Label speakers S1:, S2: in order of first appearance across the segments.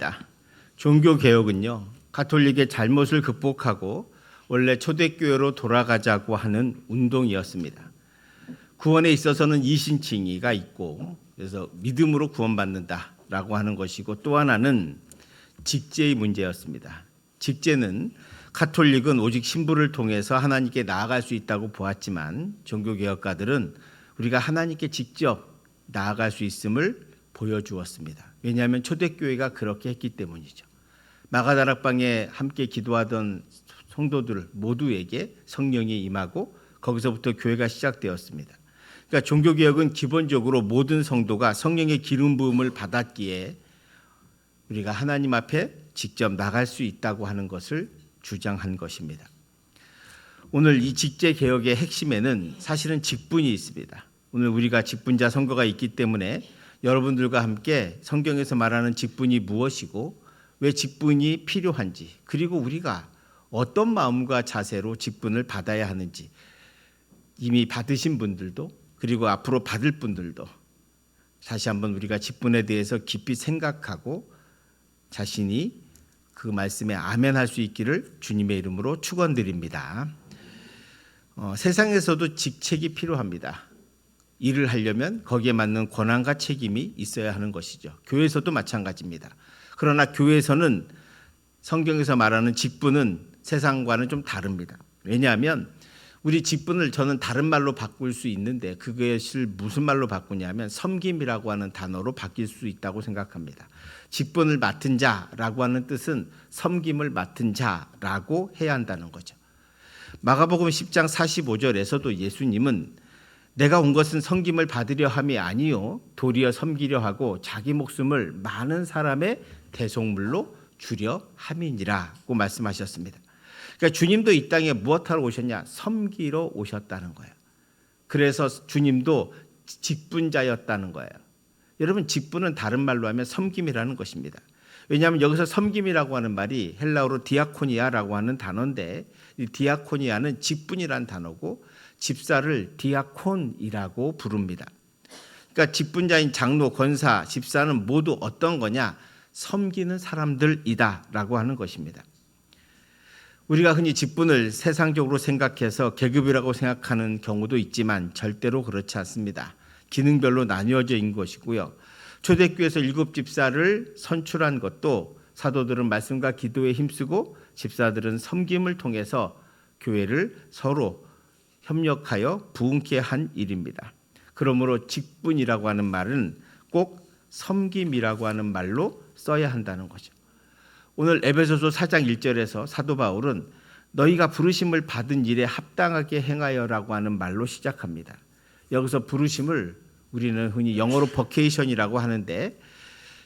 S1: 축하합니다. 종교개혁은요, 가톨릭의 잘못을 극복하고 원래 초대교회로 돌아가자고 하는 운동이었습니다. 구원에 있어서는 이신칭의가 있고, 그래서 믿음으로 구원받는다라고 하는 것이고, 또 하나는 직제의 문제였습니다. 직제는 가톨릭은 오직 신부를 통해서 하나님께 나아갈 수 있다고 보았지만, 종교개혁가들은 우리가 하나님께 직접 나아갈 수 있음을 보여주었습니다. 왜냐하면 초대교회가 그렇게 했기 때문이죠. 마가다락방에 함께 기도하던 성도들 모두에게 성령이 임하고 거기서부터 교회가 시작되었습니다. 그러니까 종교개혁은 기본적으로 모든 성도가 성령의 기름 부음을 받았기에 우리가 하나님 앞에 직접 나갈 수 있다고 하는 것을 주장한 것입니다. 오늘 이 직제개혁의 핵심에는 사실은 직분이 있습니다. 오늘 우리가 직분자 선거가 있기 때문에 여러분들과 함께 성경에서 말하는 직분이 무엇이고 왜 직분이 필요한지, 그리고 우리가 어떤 마음과 자세로 직분을 받아야 하는지, 이미 받으신 분들도 그리고 앞으로 받을 분들도 다시 한번 우리가 직분에 대해서 깊이 생각하고 자신이 그 말씀에 아멘할 수 있기를 주님의 이름으로 축원드립니다. 세상에서도 직책이 필요합니다. 일을 하려면 거기에 맞는 권한과 책임이 있어야 하는 것이죠. 교회에서도 마찬가지입니다. 그러나 교회에서는 성경에서 말하는 직분은 세상과는 좀 다릅니다. 왜냐하면 우리 직분을 저는 다른 말로 바꿀 수 있는데 그것을 무슨 말로 바꾸냐면 섬김이라고 하는 단어로 바뀔 수 있다고 생각합니다. 직분을 맡은 자라고 하는 뜻은 섬김을 맡은 자라고 해야 한다는 거죠. 마가복음 10장 45절에서도 예수님은 내가 온 것은 섬김을 받으려 함이 아니요 도리어 섬기려 하고 자기 목숨을 많은 사람의 대속물로 주려 함이니라고 말씀하셨습니다. 그러니까 주님도 이 땅에 무엇하러 오셨냐? 섬기러 오셨다는 거예요. 그래서 주님도 직분자였다는 거예요. 여러분, 직분은 다른 말로 하면 섬김이라는 것입니다. 왜냐하면 여기서 섬김이라고 하는 말이 헬라어로 디아코니아라고 하는 단어인데, 이 디아코니아는 직분이라는 단어고 집사를 디아콘이라고 부릅니다. 그러니까 직분자인 장로, 권사, 집사는 모두 어떤 거냐? 섬기는 사람들이다라고 하는 것입니다. 우리가 흔히 직분을 세상적으로 생각해서 계급이라고 생각하는 경우도 있지만 절대로 그렇지 않습니다. 기능별로 나뉘어져 있는 것이고요. 초대교회에서 7집사를 선출한 것도 사도들은 말씀과 기도에 힘쓰고 집사들은 섬김을 통해서 교회를 서로 협력하여 부흥케 한 일입니다. 그러므로 직분이라고 하는 말은 꼭 섬김이라고 하는 말로 써야 한다는 거죠. 오늘 에베소서 4장 1절에서 사도 바울은 너희가 부르심을 받은 일에 합당하게 행하여라고 하는 말로 시작합니다. 여기서 부르심을 우리는 흔히 영어로 버케이션이라고 하는데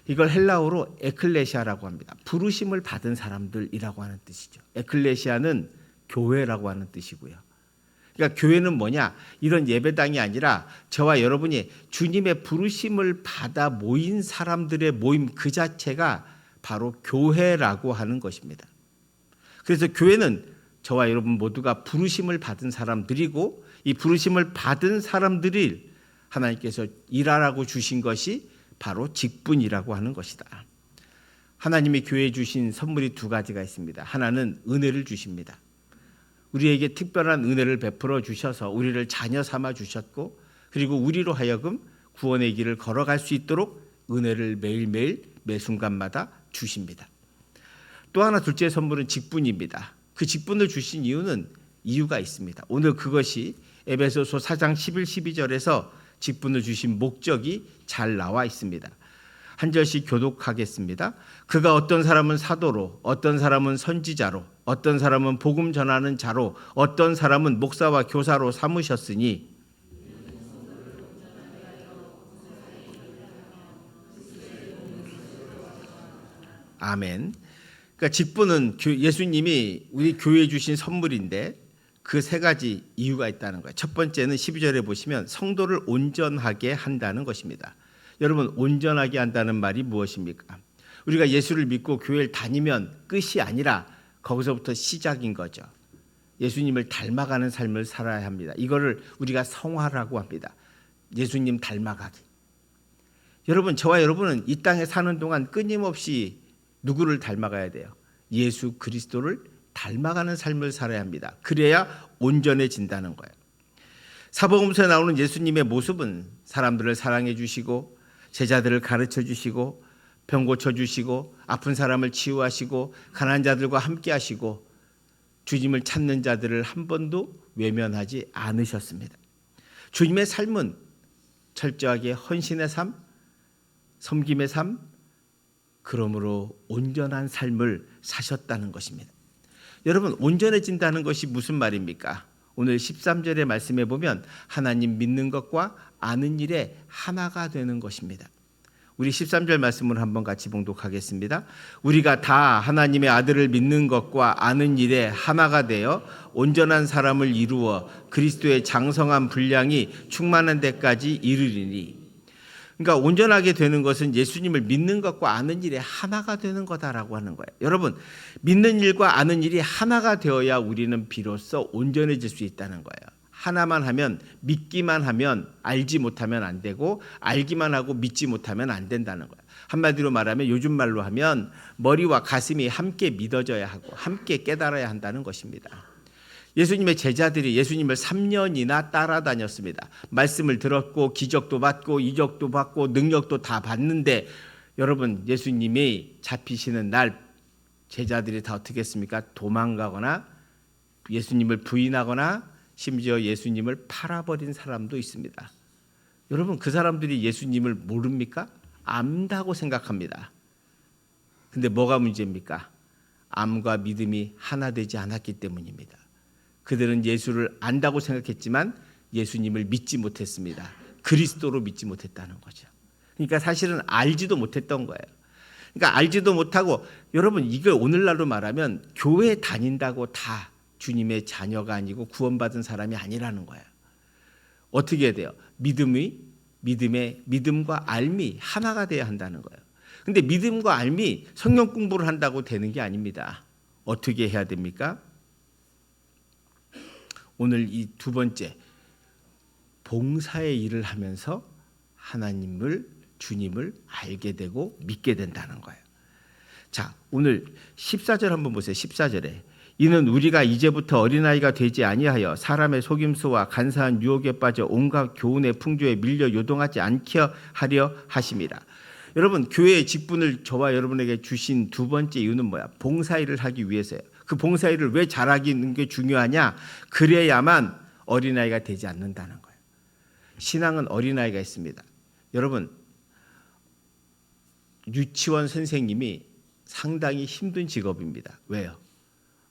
S1: 이걸 헬라어로 에클레시아라고 합니다. 부르심을 받은 사람들이라고 하는 뜻이죠. 에클레시아는 교회라고 하는 뜻이고요. 그러니까 교회는 뭐냐? 이런 예배당이 아니라 저와 여러분이 주님의 부르심을 받아 모인 사람들의 모임 그 자체가 바로 교회라고 하는 것입니다. 그래서 교회는 저와 여러분 모두가 부르심을 받은 사람들이고 이 부르심을 받은 사람들이 하나님께서 일하라고 주신 것이 바로 직분이라고 하는 것이다. 하나님이 교회에 주신 선물이 두 가지가 있습니다. 하나는 은혜를 주십니다. 우리에게 특별한 은혜를 베풀어 주셔서 우리를 자녀 삼아 주셨고 그리고 우리로 하여금 구원의 길을 걸어갈 수 있도록 은혜를 매일매일 매 순간마다 주십니다. 또 하나 둘째 선물은 직분입니다. 그 직분을 주신 이유가 있습니다. 오늘 그것이 에베소서 4장 11, 12절에서 직분을 주신 목적이 잘 나와 있습니다. 한 절씩 교독하겠습니다. 그가 어떤 사람은 사도로, 어떤 사람은 선지자로, 어떤 사람은 복음 전하는 자로, 어떤 사람은 목사와 교사로 삼으셨으니 아멘. 그러니까 직분은 예수님이 우리 교회에 주신 선물인데 그 세 가지 이유가 있다는 거예요. 첫 번째는 12절에 보시면 성도를 온전하게 한다는 것입니다. 여러분, 온전하게 한다는 말이 무엇입니까? 우리가 예수를 믿고 교회를 다니면 끝이 아니라 거기서부터 시작인 거죠. 예수님을 닮아가는 삶을 살아야 합니다. 이거를 우리가 성화라고 합니다. 예수님 닮아가기. 여러분, 저와 여러분은 이 땅에 사는 동안 끊임없이 누구를 닮아가야 돼요? 예수 그리스도를 닮아가는 삶을 살아야 합니다. 그래야 온전해진다는 거예요. 사복음서에 나오는 예수님의 모습은 사람들을 사랑해 주시고 제자들을 가르쳐 주시고 병 고쳐 주시고 아픈 사람을 치유하시고 가난한 자들과 함께 하시고 주님을 찾는 자들을 한 번도 외면하지 않으셨습니다. 주님의 삶은 철저하게 헌신의 삶, 섬김의 삶, 그러므로 온전한 삶을 사셨다는 것입니다. 여러분, 온전해진다는 것이 무슨 말입니까? 오늘 13절의 말씀에 보면 하나님 믿는 것과 아는 일에 하나가 되는 것입니다. 우리 13절 말씀을 한번 같이 봉독하겠습니다. 우리가 다 하나님의 아들을 믿는 것과 아는 일에 하나가 되어 온전한 사람을 이루어 그리스도의 장성한 분량이 충만한 데까지 이르리니. 그러니까 온전하게 되는 것은 예수님을 믿는 것과 아는 일에 하나가 되는 거다라고 하는 거예요. 여러분, 믿는 일과 아는 일이 하나가 되어야 우리는 비로소 온전해질 수 있다는 거예요. 하나만 하면, 믿기만 하면 알지 못하면 안 되고, 알기만 하고 믿지 못하면 안 된다는 거예요. 한마디로 말하면, 요즘 말로 하면 머리와 가슴이 함께 믿어져야 하고 함께 깨달아야 한다는 것입니다. 예수님의 제자들이 예수님을 3년이나 따라다녔습니다. 말씀을 들었고 기적도 받고 이적도 받고 능력도 다 받는데, 여러분, 예수님이 잡히시는 날 제자들이 다 어떻게 했습니까? 도망가거나 예수님을 부인하거나 심지어 예수님을 팔아버린 사람도 있습니다. 여러분, 그 사람들이 예수님을 모릅니까? 안다고 생각합니다. 근데 뭐가 문제입니까? 암과 믿음이 하나 되지 않았기 때문입니다. 그들은 예수를 안다고 생각했지만 예수님을 믿지 못했습니다. 그리스도로 믿지 못했다는 거죠. 그러니까 사실은 알지도 못했던 거예요. 그러니까 알지도 못하고, 여러분, 이걸 오늘날로 말하면 교회 다닌다고 다 주님의 자녀가 아니고 구원받은 사람이 아니라는 거예요. 어떻게 해야 돼요? 믿음과 알미 하나가 돼야 한다는 거예요. 근데 믿음과 알미 성경 공부를 한다고 되는 게 아닙니다. 어떻게 해야 됩니까? 오늘 이 두 번째, 봉사의 일을 하면서 하나님을, 주님을 알게 되고 믿게 된다는 거예요. 자, 오늘 14절 한번 보세요. 14절에 이는 우리가 이제부터 어린아이가 되지 아니하여 사람의 속임수와 간사한 유혹에 빠져 온갖 교훈의 풍조에 밀려 요동하지 않게 하려 하심이라. 여러분, 교회의 직분을 저와 여러분에게 주신 두 번째 이유는 뭐야? 봉사일을 하기 위해서예요. 그 봉사일을 왜 잘하는 게 중요하냐? 그래야만 어린아이가 되지 않는다는 거예요. 신앙은 어린아이가 있습니다. 여러분, 유치원 선생님이 상당히 힘든 직업입니다. 왜요?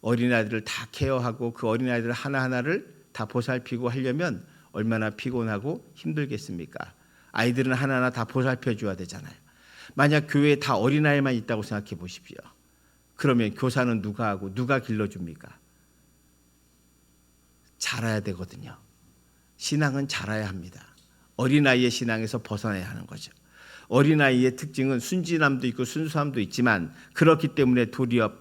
S1: 어린아이들을 다 케어하고 그 어린아이들 하나하나를 다 보살피고 하려면 얼마나 피곤하고 힘들겠습니까? 아이들은 하나하나 다 보살펴줘야 되잖아요. 만약 교회에 다 어린아이만 있다고 생각해 보십시오. 그러면 교사는 누가 하고 누가 길러줍니까? 자라야 되거든요. 신앙은 자라야 합니다. 어린아이의 신앙에서 벗어나야 하는 거죠. 어린아이의 특징은 순진함도 있고 순수함도 있지만, 그렇기 때문에 도리어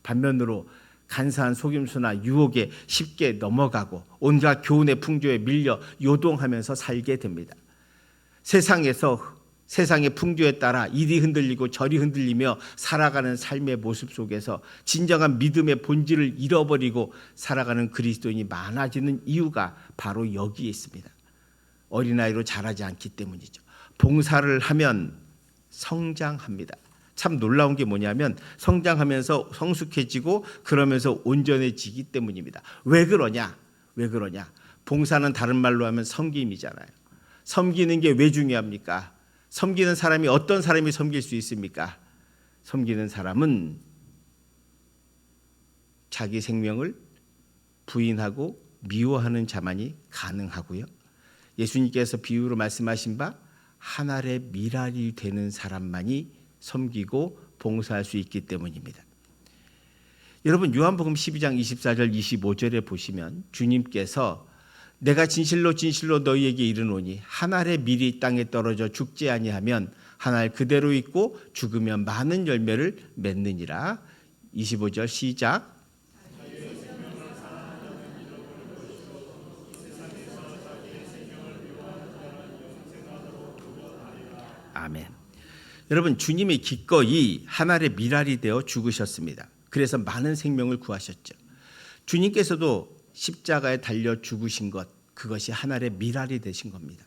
S1: 반면으로 간사한 속임수나 유혹에 쉽게 넘어가고 온갖 교훈의 풍조에 밀려 요동하면서 살게 됩니다. 세상의 풍조에 따라 이리 흔들리고 저리 흔들리며 살아가는 삶의 모습 속에서 진정한 믿음의 본질을 잃어버리고 살아가는 그리스도인이 많아지는 이유가 바로 여기에 있습니다. 어린아이로 자라지 않기 때문이죠. 봉사를 하면 성장합니다. 참 놀라운 게 뭐냐면 성장하면서 성숙해지고 그러면서 온전해지기 때문입니다. 왜 그러냐? 봉사는 다른 말로 하면 섬김이잖아요. 섬기는 게 왜 중요합니까? 섬기는 사람이 어떤 사람이 섬길 수 있습니까? 섬기는 사람은 자기 생명을 부인하고 미워하는 자만이 가능하고요. 예수님께서 비유로 말씀하신 바 한 알의 밀알이 되는 사람만이 섬기고 봉사할 수 있기 때문입니다. 여러분, 요한복음 12장 24절 25절에 보시면 주님께서 내가 진실로 너희에게 이르노니 한 알의 밀이 땅에 떨어져 죽지 아니하면 한 알 그대로 있고 죽으면 많은 열매를 맺느니라. 25절 시작. 아멘. 여러분, 주님이 기꺼이 하늘의 미랄이 되어 죽으셨습니다. 그래서 많은 생명을 구하셨죠. 주님께서도 십자가에 달려 죽으신 것, 그것이 하늘의 미랄이 되신 겁니다.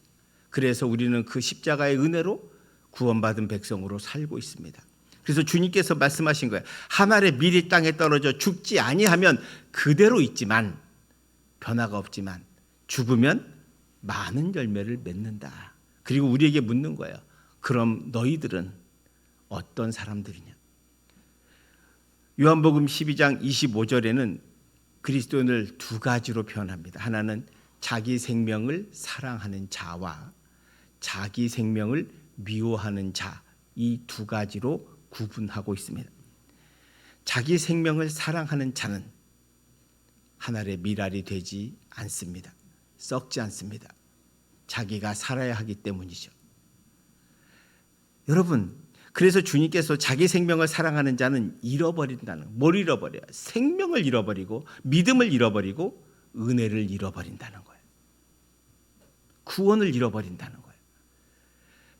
S1: 그래서 우리는 그 십자가의 은혜로 구원받은 백성으로 살고 있습니다. 그래서 주님께서 말씀하신 거예요. 하늘의 밀이 땅에 떨어져 죽지 아니하면 그대로 있지만, 변화가 없지만 죽으면 많은 열매를 맺는다. 그리고 우리에게 묻는 거예요. 그럼 너희들은 어떤 사람들이냐? 요한복음 12장 25절에는 그리스도인을 두 가지로 표현합니다. 하나는 자기 생명을 사랑하는 자와 자기 생명을 미워하는 자, 이 두 가지로 구분하고 있습니다. 자기 생명을 사랑하는 자는 하늘의 미랄이 되지 않습니다. 썩지 않습니다. 자기가 살아야 하기 때문이죠. 여러분, 그래서 주님께서 자기 생명을 사랑하는 자는 잃어버린다는, 뭘 잃어버려요? 생명을 잃어버리고 믿음을 잃어버리고 은혜를 잃어버린다는 거예요. 구원을 잃어버린다는 거예요.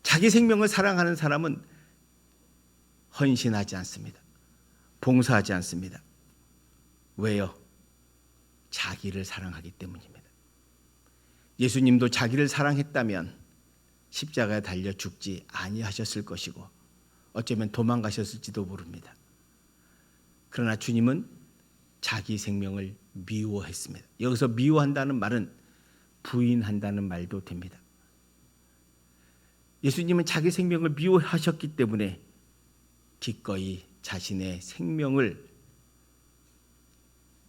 S1: 자기 생명을 사랑하는 사람은 헌신하지 않습니다. 봉사하지 않습니다. 왜요? 자기를 사랑하기 때문입니다. 예수님도 자기를 사랑했다면 십자가에 달려 죽지 아니하셨을 것이고 어쩌면 도망가셨을지도 모릅니다. 그러나 주님은 자기 생명을 미워했습니다. 여기서 미워한다는 말은 부인한다는 말도 됩니다. 예수님은 자기 생명을 미워하셨기 때문에 기꺼이 자신의 생명을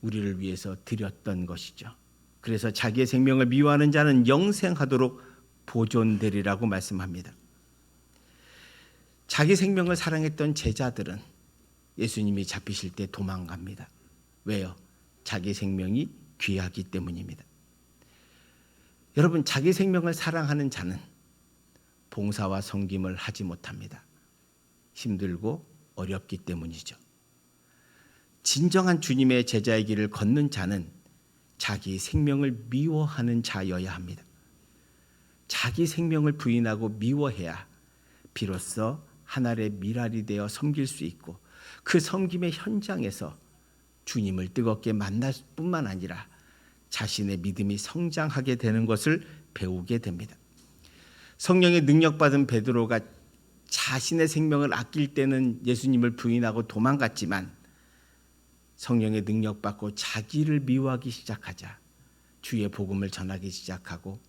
S1: 우리를 위해서 드렸던 것이죠. 그래서 자기의 생명을 미워하는 자는 영생하도록 보존되리라고 말씀합니다. 자기 생명을 사랑했던 제자들은 예수님이 잡히실 때 도망갑니다. 왜요? 자기 생명이 귀하기 때문입니다. 여러분, 자기 생명을 사랑하는 자는 봉사와 섬김을 하지 못합니다. 힘들고 어렵기 때문이죠. 진정한 주님의 제자의 길을 걷는 자는 자기 생명을 미워하는 자여야 합니다. 자기 생명을 부인하고 미워해야 비로소 하늘의 미랄이 되어 섬길 수 있고 그 섬김의 현장에서 주님을 뜨겁게 만날 뿐만 아니라 자신의 믿음이 성장하게 되는 것을 배우게 됩니다. 성령의 능력받은 베드로가 자신의 생명을 아낄 때는 예수님을 부인하고 도망갔지만 성령의 능력받고 자기를 미워하기 시작하자 주의 복음을 전하기 시작하고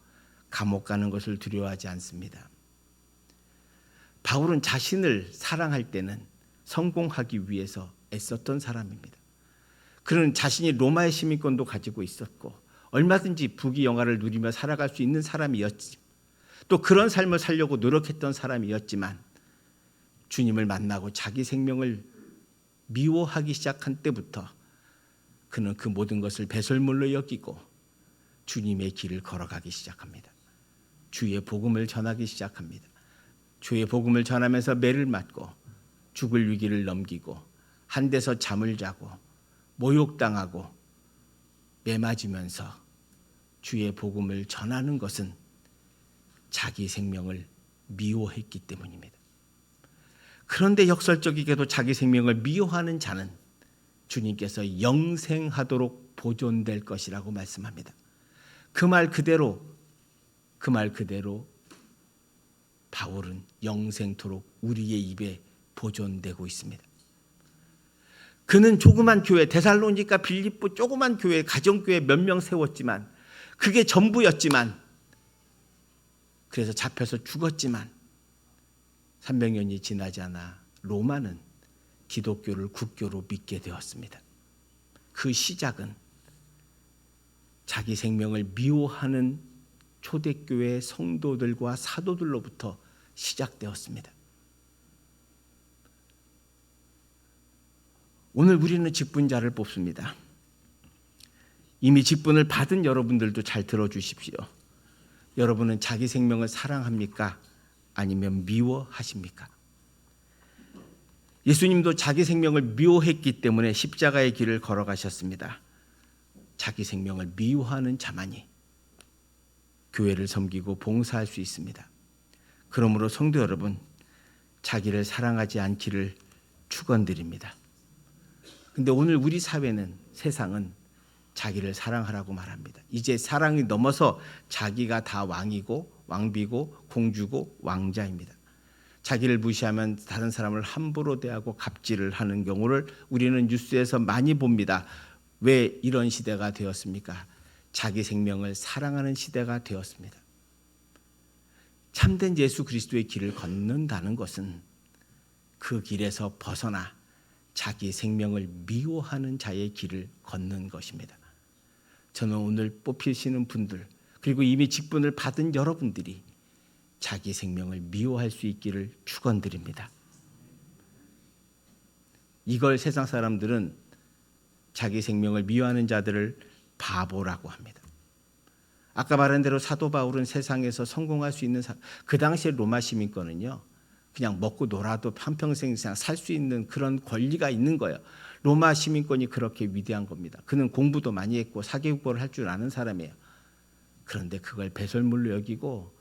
S1: 감옥 가는 것을 두려워하지 않습니다. 바울은 자신을 사랑할 때는 성공하기 위해서 애썼던 사람입니다. 그는 자신이 로마의 시민권도 가지고 있었고 얼마든지 부귀영화를 누리며 살아갈 수 있는 사람이었지. 또 그런 삶을 살려고 노력했던 사람이었지만 주님을 만나고 자기 생명을 미워하기 시작한 때부터 그는 그 모든 것을 배설물로 여기고 주님의 길을 걸어가기 시작합니다. 주의 복음을 전하기 시작합니다. 주의 복음을 전하면서 매를 맞고 죽을 위기를 넘기고 한 데서 잠을 자고 모욕당하고 매 맞으면서 주의 복음을 전하는 것은 자기 생명을 미워했기 때문입니다. 그런데 역설적이게도 자기 생명을 미워하는 자는 주님께서 영생하도록 보존될 것이라고 말씀합니다. 그 말 그대로 바울은 영생토록 우리의 입에 보존되고 있습니다. 그는 조그만 교회, 데살로니가 빌립보 조그만 교회, 가정교회 몇 명 세웠지만 그게 전부였지만 그래서 잡혀서 죽었지만 300년이 지나지 않아 로마는 기독교를 국교로 믿게 되었습니다. 그 시작은 자기 생명을 미워하는 초대교회 성도들과 사도들로부터 시작되었습니다. 오늘 우리는 직분자를 뽑습니다. 이미 직분을 받은 여러분들도 잘 들어주십시오. 여러분은 자기 생명을 사랑합니까? 아니면 미워하십니까? 예수님도 자기 생명을 미워했기 때문에 십자가의 길을 걸어가셨습니다. 자기 생명을 미워하는 자만이 교회를 섬기고 봉사할 수 있습니다. 그러므로 성도 여러분, 자기를 사랑하지 않기를 축원드립니다. 근데 오늘 우리 사회는, 세상은 자기를 사랑하라고 말합니다. 이제 사랑이 넘어서 자기가 다 왕이고 왕비고 공주고 왕자입니다. 자기를 무시하면 다른 사람을 함부로 대하고 갑질을 하는 경우를 우리는 뉴스에서 많이 봅니다. 왜 이런 시대가 되었습니까? 자기 생명을 사랑하는 시대가 되었습니다. 참된 예수 그리스도의 길을 걷는다는 것은 그 길에서 벗어나 자기 생명을 미워하는 자의 길을 걷는 것입니다. 저는 오늘 뽑히시는 분들, 그리고 이미 직분을 받은 여러분들이 자기 생명을 미워할 수 있기를 축원드립니다. 이걸 세상 사람들은 자기 생명을 미워하는 자들을 바보라고 합니다. 아까 말한 대로 사도 바울은 세상에서 성공할 수 있는 그 당시에 로마 시민권은요, 그냥 먹고 놀아도 한평생 살 수 있는 그런 권리가 있는 거예요. 로마 시민권이 그렇게 위대한 겁니다. 그는 공부도 많이 했고 사개국어를 할 줄 아는 사람이에요. 그런데 그걸 배설물로 여기고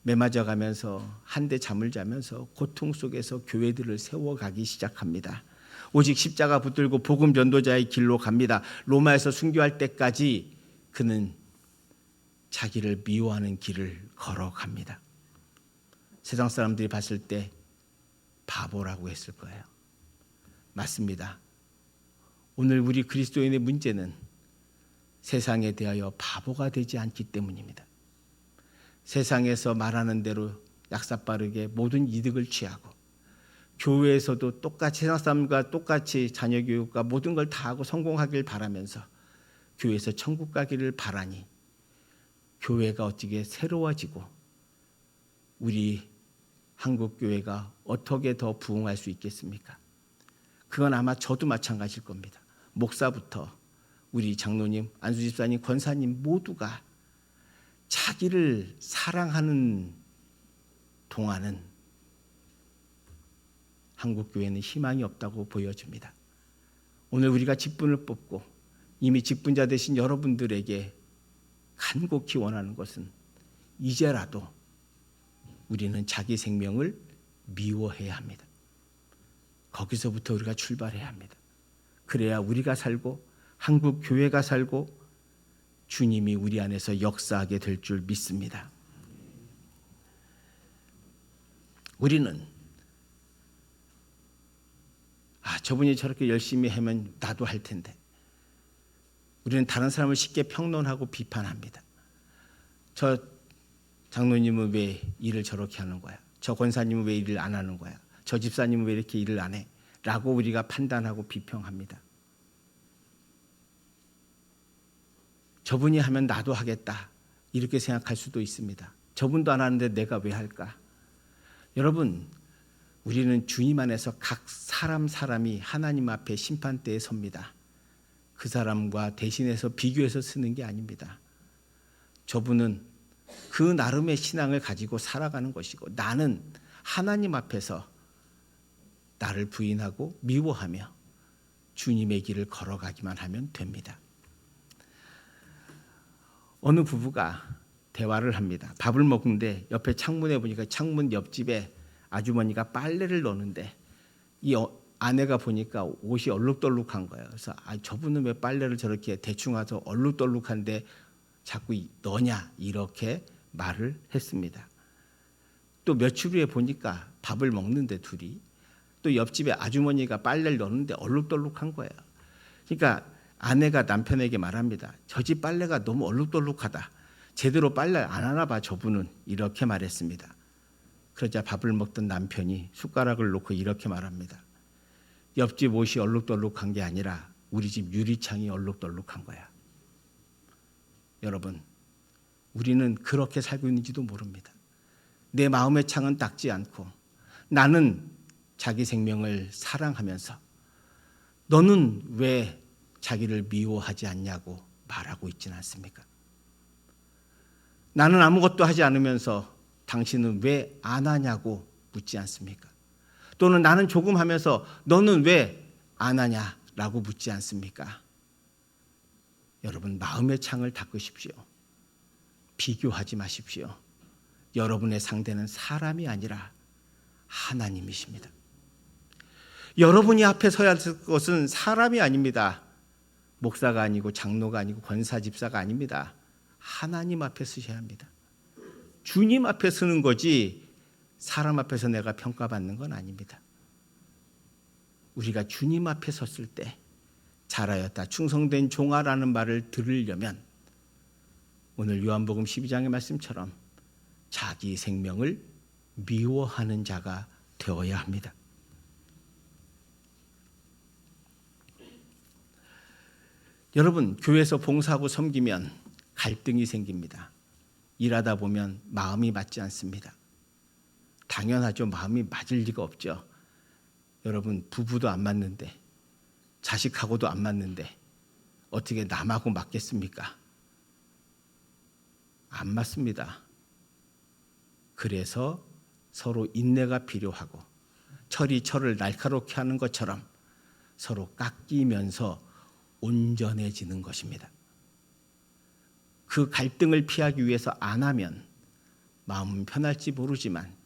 S1: 매맞아 가면서 한데 잠을 자면서 고통 속에서 교회들을 세워가기 시작합니다. 오직 십자가 붙들고 복음 전도자의 길로 갑니다. 로마에서 순교할 때까지 그는 자기를 미워하는 길을 걸어갑니다. 세상 사람들이 봤을 때 바보라고 했을 거예요. 맞습니다. 오늘 우리 그리스도인의 문제는 세상에 대하여 바보가 되지 않기 때문입니다. 세상에서 말하는 대로 약사빠르게 모든 이득을 취하고 교회에서도 똑같이 세상 사람과 똑같이 자녀 교육과 모든 걸 다 하고 성공하길 바라면서 교회에서 천국 가기를 바라니 교회가 어떻게 새로워지고 우리 한국 교회가 어떻게 더 부흥할 수 있겠습니까? 그건 아마 저도 마찬가지일 겁니다. 목사부터 우리 장로님, 안수집사님, 권사님 모두가 자기를 사랑하는 동안은 한국 교회는 희망이 없다고 보여집니다. 오늘 우리가 직분을 뽑고 이미 직분자 되신 여러분들에게 간곡히 원하는 것은 이제라도 우리는 자기 생명을 미워해야 합니다. 거기서부터 우리가 출발해야 합니다. 그래야 우리가 살고 한국 교회가 살고 주님이 우리 안에서 역사하게 될 줄 믿습니다. 우리는 저분이 저렇게 열심히 하면 나도 할 텐데, 우리는 다른 사람을 쉽게 평론하고 비판합니다. 저 장로님은 왜 일을 저렇게 하는 거야? 저 권사님은 왜 일을 안 하는 거야? 저 집사님은 왜 이렇게 일을 안 해? 라고 우리가 판단하고 비평합니다. 저분이 하면 나도 하겠다 이렇게 생각할 수도 있습니다. 저분도 안 하는데 내가 왜 할까? 여러분, 우리는 주님 안에서 각 사람이 하나님 앞에 심판대에 섭니다. 그 사람과 대신해서 비교해서 쓰는 게 아닙니다. 저분은 그 나름의 신앙을 가지고 살아가는 것이고 나는 하나님 앞에서 나를 부인하고 미워하며 주님의 길을 걸어가기만 하면 됩니다. 어느 부부가 대화를 합니다. 밥을 먹는데 옆에 창문에 보니까 창문 옆집에 아주머니가 빨래를 넣는데 이 아내가 보니까 옷이 얼룩덜룩한 거예요. 그래서 저분은 왜 빨래를 저렇게 대충 와서 얼룩덜룩한데 자꾸 넣냐 이렇게 말을 했습니다. 또 며칠 후에 보니까 밥을 먹는데 둘이 또 옆집에 아주머니가 빨래를 넣는데 얼룩덜룩한 거예요. 그러니까 아내가 남편에게 말합니다. 저 집 빨래가 너무 얼룩덜룩하다. 제대로 빨래 안 하나 봐 저분은, 이렇게 말했습니다. 그러자 밥을 먹던 남편이 숟가락을 놓고 이렇게 말합니다. 옆집 옷이 얼룩덜룩한 게 아니라 우리 집 유리창이 얼룩덜룩한 거야. 여러분, 우리는 그렇게 살고 있는지도 모릅니다. 내 마음의 창은 닦지 않고 나는 자기 생명을 사랑하면서 너는 왜 자기를 미워하지 않냐고 말하고 있지는 않습니까? 나는 아무것도 하지 않으면서 당신은 왜 안 하냐고 묻지 않습니까? 또는 나는 조금 하면서 너는 왜 안 하냐라고 묻지 않습니까? 여러분, 마음의 창을 닦으십시오. 비교하지 마십시오. 여러분의 상대는 사람이 아니라 하나님이십니다. 여러분이 앞에 서야 할 것은 사람이 아닙니다. 목사가 아니고 장로가 아니고 권사 집사가 아닙니다. 하나님 앞에 서셔야 합니다. 주님 앞에 서는 거지 사람 앞에서 내가 평가받는 건 아닙니다. 우리가 주님 앞에 섰을 때 잘하였다 충성된 종아라는 말을 들으려면 오늘 요한복음 12장의 말씀처럼 자기 생명을 미워하는 자가 되어야 합니다. 여러분, 교회에서 봉사하고 섬기면 갈등이 생깁니다. 일하다 보면 마음이 맞지 않습니다. 당연하죠. 마음이 맞을 리가 없죠. 여러분, 부부도 안 맞는데 자식하고도 안 맞는데 어떻게 남하고 맞겠습니까? 안 맞습니다. 그래서 서로 인내가 필요하고 철이 철을 날카롭게 하는 것처럼 서로 깎이면서 온전해지는 것입니다. 그 갈등을 피하기 위해서 안 하면 마음은 편할지 모르지만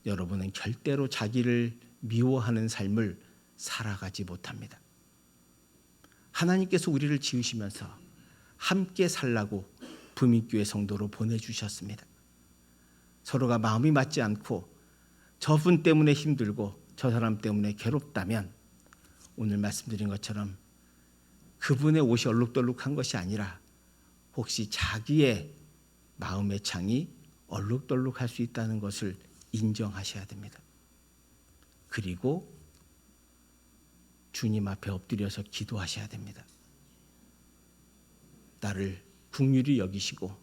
S1: 여러분은 절대로 자기를 미워하는 삶을 살아가지 못합니다. 하나님께서 우리를 지으시면서 함께 살라고 부민교회 성도로 보내주셨습니다. 서로가 마음이 맞지 않고 저분 때문에 힘들고 저 사람 때문에 괴롭다면 오늘 말씀드린 것처럼 그분의 옷이 얼룩덜룩한 것이 아니라 혹시 자기의 마음의 창이 얼룩덜룩할 수 있다는 것을 인정하셔야 됩니다. 그리고 주님 앞에 엎드려서 기도하셔야 됩니다. 나를 긍휼히 여기시고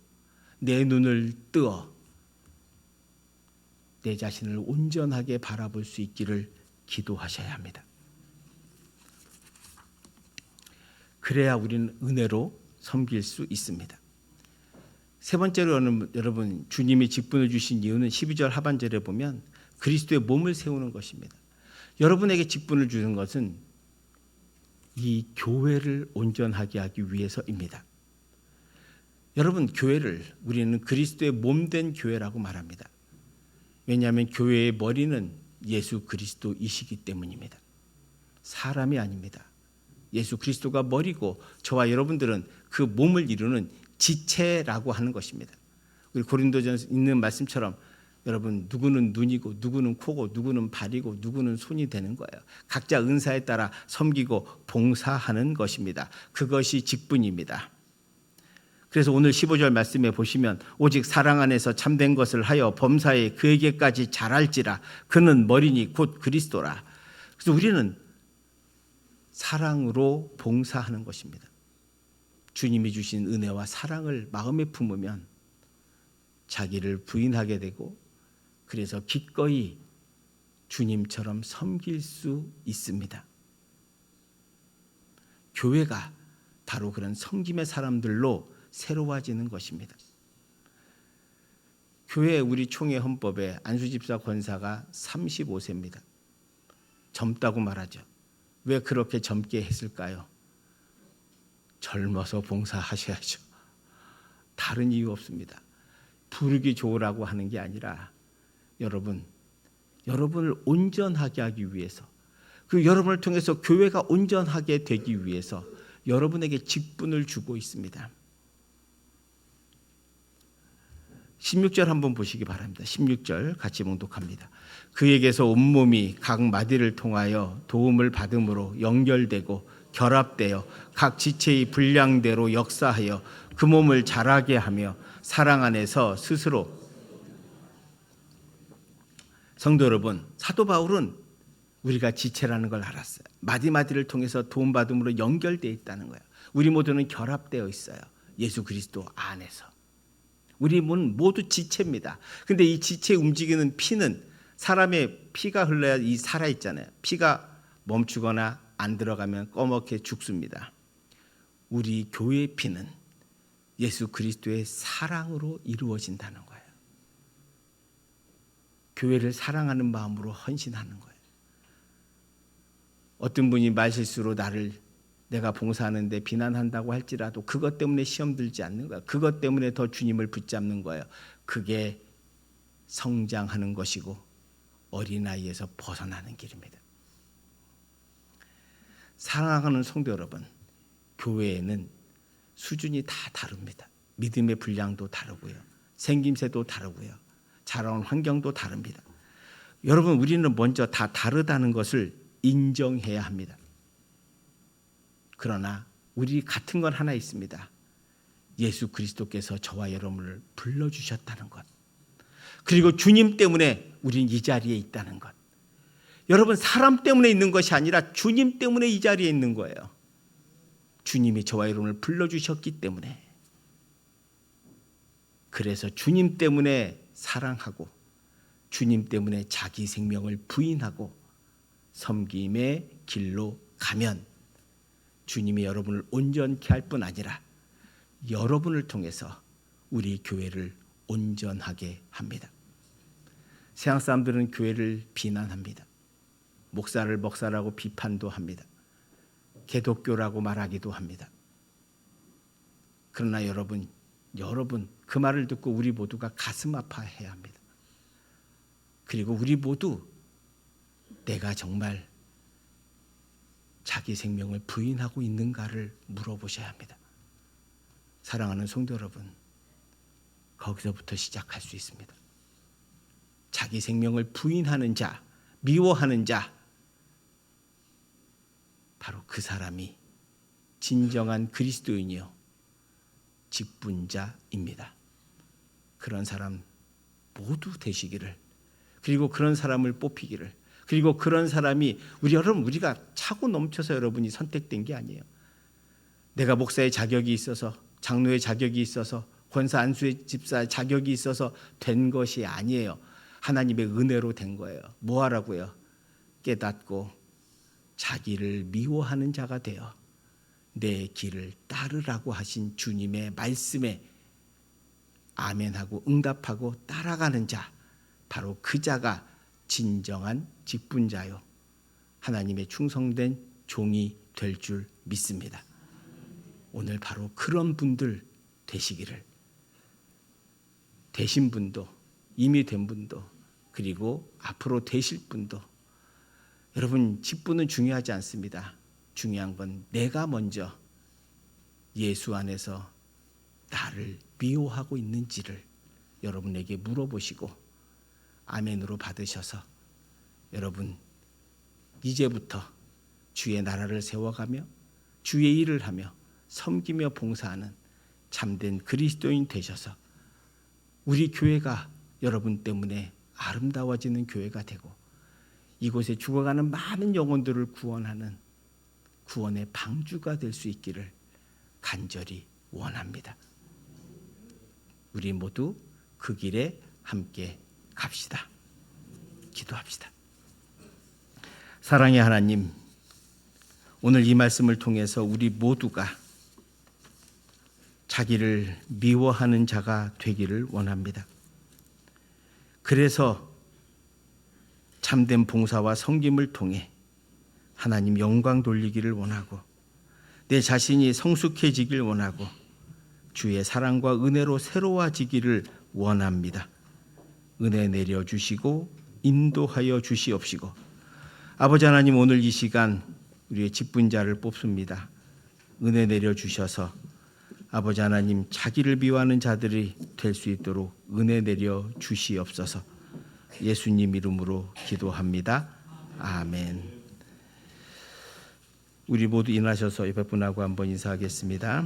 S1: 내 눈을 뜨어 내 자신을 온전하게 바라볼 수 있기를 기도하셔야 합니다. 그래야 우리는 은혜로 섬길 수 있습니다. 세 번째로 여러분 주님이 직분을 주신 이유는 12절 하반절에 보면 그리스도의 몸을 세우는 것입니다. 여러분에게 직분을 주는 것은 이 교회를 온전하게 하기 위해서입니다. 여러분 교회를 우리는 그리스도의 몸된 교회라고 말합니다. 왜냐하면 교회의 머리는 예수 그리스도이시기 때문입니다. 사람이 아닙니다. 예수 그리스도가 머리고 저와 여러분들은 그 몸을 이루는 지체라고 하는 것입니다. 우리 고린도전에 있는 말씀처럼 여러분 누구는 눈이고 누구는 코고 누구는 발이고 누구는 손이 되는 거예요. 각자 은사에 따라 섬기고 봉사하는 것입니다. 그것이 직분입니다. 그래서 오늘 15절 말씀에 보시면 오직 사랑 안에서 참된 것을 하여 범사에 그에게까지 잘할지라 그는 머리니 곧 그리스도라. 그래서 우리는 사랑으로 봉사하는 것입니다. 주님이 주신 은혜와 사랑을 마음에 품으면 자기를 부인하게 되고 그래서 기꺼이 주님처럼 섬길 수 있습니다. 교회가 바로 그런 섬김의 사람들로 새로워지는 것입니다. 교회 우리 총회 헌법에 안수집사 권사가 35세입니다. 젊다고 말하죠. 왜 그렇게 젊게 했을까요? 젊어서 봉사하셔야죠. 다른 이유 없습니다. 부르기 좋으라고 하는 게 아니라 여러분을 온전하게 하기 위해서 그 여러분을 통해서 교회가 온전하게 되기 위해서 여러분에게 직분을 주고 있습니다. 16절 한번 보시기 바랍니다. 16절 같이 봉독합니다. 그에게서 온몸이 각 마디를 통하여 도움을 받음으로 연결되고 결합되어 각 지체의 분량대로 역사하여 그 몸을 자라게 하며 사랑 안에서 스스로. 성도 여러분, 사도 바울은 우리가 지체라는 걸 알았어요. 마디마디를 통해서 도움받음으로 연결되어 있다는 거예요. 우리 모두는 결합되어 있어요. 예수 그리스도 안에서. 우리 모두 지체입니다. 근데 이 지체 움직이는 피는 사람의 피가 흘러야 이 살아있잖아요. 피가 멈추거나 안 들어가면 꺼멓게 죽습니다. 우리 교회의 피는 예수 그리스도의 사랑으로 이루어진다는 거예요. 교회를 사랑하는 마음으로 헌신하는 거예요. 어떤 분이 말실수로 내가 봉사하는데 비난한다고 할지라도 그것 때문에 시험 들지 않는 거예요. 그것 때문에 더 주님을 붙잡는 거예요. 그게 성장하는 것이고 어린아이에서 벗어나는 길입니다. 사랑하는 성도 여러분, 교회에는 수준이 다 다릅니다. 믿음의 분량도 다르고요. 생김새도 다르고요. 자라온 환경도 다릅니다. 여러분, 우리는 먼저 다 다르다는 것을 인정해야 합니다. 그러나 우리 같은 건 하나 있습니다. 예수 그리스도께서 저와 여러분을 불러주셨다는 것. 그리고 주님 때문에 우린 이 자리에 있다는 것. 여러분, 사람 때문에 있는 것이 아니라 주님 때문에 이 자리에 있는 거예요. 주님이 저와 여러분을 불러주셨기 때문에. 그래서 주님 때문에 사랑하고 주님 때문에 자기 생명을 부인하고 섬김의 길로 가면 주님이 여러분을 온전케 할 뿐 아니라 여러분을 통해서 우리 교회를 온전하게 합니다. 세상 사람들은 교회를 비난합니다. 목사를 먹사라고 비판도 합니다. 개독교라고 말하기도 합니다. 그러나 여러분 그 말을 듣고 우리 모두가 가슴 아파해야 합니다. 그리고 우리 모두 내가 정말 자기 생명을 부인하고 있는가를 물어보셔야 합니다. 사랑하는 성도 여러분, 거기서부터 시작할 수 있습니다. 자기 생명을 부인하는 자, 미워하는 자, 바로 그 사람이 진정한 그리스도인이요 직분자입니다. 그런 사람 모두 되시기를, 그리고 그런 사람을 뽑히기를, 그리고 그런 사람이 우리가 차고 넘쳐서 여러분이 선택된 게 아니에요. 내가 목사의 자격이 있어서, 장로의 자격이 있어서, 권사 안수의 집사의 자격이 있어서 된 것이 아니에요. 하나님의 은혜로 된 거예요. 뭐 하라고요? 깨닫고 자기를 미워하는 자가 되어 내 길을 따르라고 하신 주님의 말씀에 아멘하고 응답하고 따라가는 자, 바로 그 자가 진정한 직분자요 하나님의 충성된 종이 될 줄 믿습니다. 오늘 바로 그런 분들 되시기를, 되신 분도, 이미 된 분도, 그리고 앞으로 되실 분도, 여러분 직분은 중요하지 않습니다. 중요한 건 내가 먼저 예수 안에서 나를 미워하고 있는지를 여러분에게 물어보시고 아멘으로 받으셔서 여러분 이제부터 주의 나라를 세워가며 주의 일을 하며 섬기며 봉사하는 참된 그리스도인 되셔서 우리 교회가 여러분 때문에 아름다워지는 교회가 되고 이곳에 죽어가는 많은 영혼들을 구원하는 구원의 방주가 될 수 있기를 간절히 원합니다. 우리 모두 그 길에 함께 갑시다. 기도합시다. 사랑의 하나님, 오늘 이 말씀을 통해서 우리 모두가 자기를 미워하는 자가 되기를 원합니다. 그래서 참된 봉사와 섬김을 통해 하나님 영광 돌리기를 원하고 내 자신이 성숙해지길 원하고 주의 사랑과 은혜로 새로워지기를 원합니다. 은혜 내려주시고 인도하여 주시옵시고 아버지 하나님, 오늘 이 시간 우리의 직분자를 뽑습니다. 은혜 내려주셔서 아버지 하나님, 자기를 미워하는 자들이 될 수 있도록 은혜 내려주시옵소서. 예수님 이름으로 기도합니다. 아멘. 우리 모두 일어나셔서 옆에 분하고 한번 인사하겠습니다.